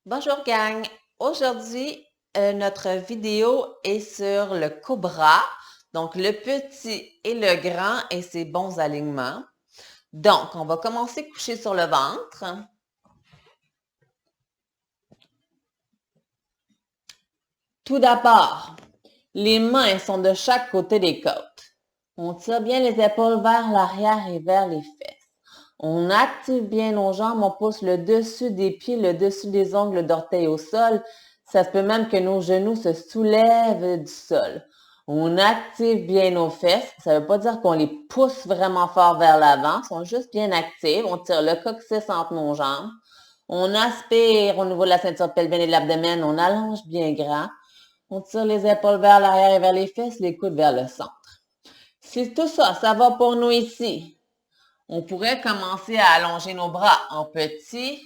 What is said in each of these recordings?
Bonjour gang! Aujourd'hui, notre vidéo est sur le cobra, donc le petit et le grand et ses bons alignements. Donc, on va commencer couché sur le ventre. Tout d'abord, les mains sont de chaque côté des côtes. On tire bien les épaules vers l'arrière et vers les fesses. On active bien nos jambes, on pousse le dessus des pieds, le dessus des ongles d'orteil au sol. Ça se peut même que nos genoux se soulèvent du sol. On active bien nos fesses. Ça ne veut pas dire qu'on les pousse vraiment fort vers l'avant. Ils sont juste bien actifs. On tire le coccyx entre nos jambes. On aspire au niveau de la ceinture pelvienne et de l'abdomen. On allonge bien grand. On tire les épaules vers l'arrière et vers les fesses, les coudes vers le centre. Si tout ça, ça va pour nous ici, on pourrait commencer à allonger nos bras en petit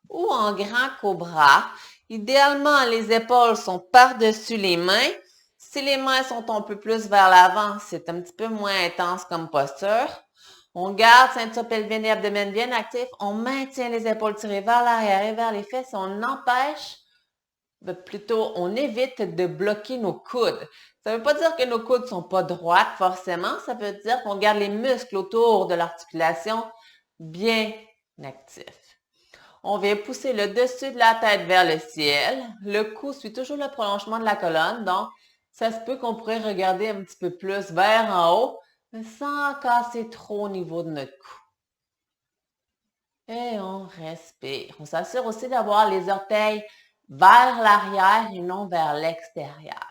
ou en grand cobra. Idéalement, les épaules sont par-dessus les mains. Si les mains sont un peu plus vers l'avant, c'est un petit peu moins intense comme posture. On garde ceinture pelvienne et abdomen bien actifs. On maintient les épaules tirées vers l'arrière et vers les fesses. On empêche, plutôt, on évite de bloquer nos coudes. Ça ne veut pas dire que nos coudes ne sont pas droites forcément. Ça veut dire qu'on garde les muscles autour de l'articulation bien actifs. On vient pousser le dessus de la tête vers le ciel. Le cou suit toujours le prolongement de la colonne. Donc, ça se peut qu'on pourrait regarder un petit peu plus vers en haut, mais sans casser trop au niveau de notre cou. Et on respire. On s'assure aussi d'avoir les orteils vers l'arrière et non vers l'extérieur.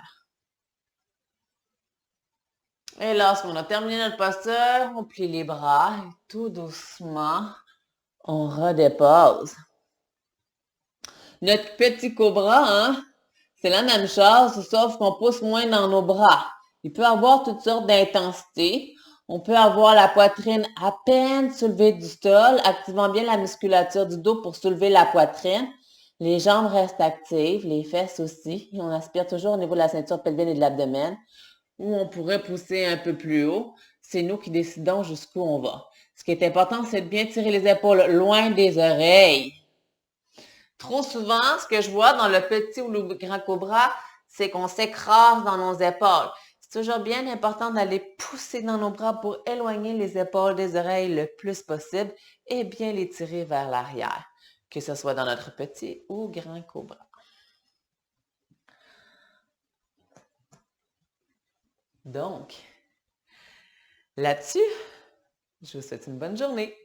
Et lorsqu'on a terminé notre posture, on plie les bras et tout doucement, on redépose. Notre petit cobra, hein, c'est la même chose, sauf qu'on pousse moins dans nos bras. Il peut avoir toutes sortes d'intensités. On peut avoir la poitrine à peine soulevée du sol, activant bien la musculature du dos pour soulever la poitrine. Les jambes restent actives, les fesses aussi. Et on aspire toujours au niveau de la ceinture pelvienne et de l'abdomen. Ou on pourrait pousser un peu plus haut. C'est nous qui décidons jusqu'où on va. Ce qui est important, c'est de bien tirer les épaules loin des oreilles. Trop souvent, ce que je vois dans le petit ou le grand cobra, c'est qu'on s'écrase dans nos épaules. C'est toujours bien important d'aller pousser dans nos bras pour éloigner les épaules des oreilles le plus possible et bien les tirer vers l'arrière, que ce soit dans notre petit ou grand cobra. Donc, là-dessus, je vous souhaite une bonne journée.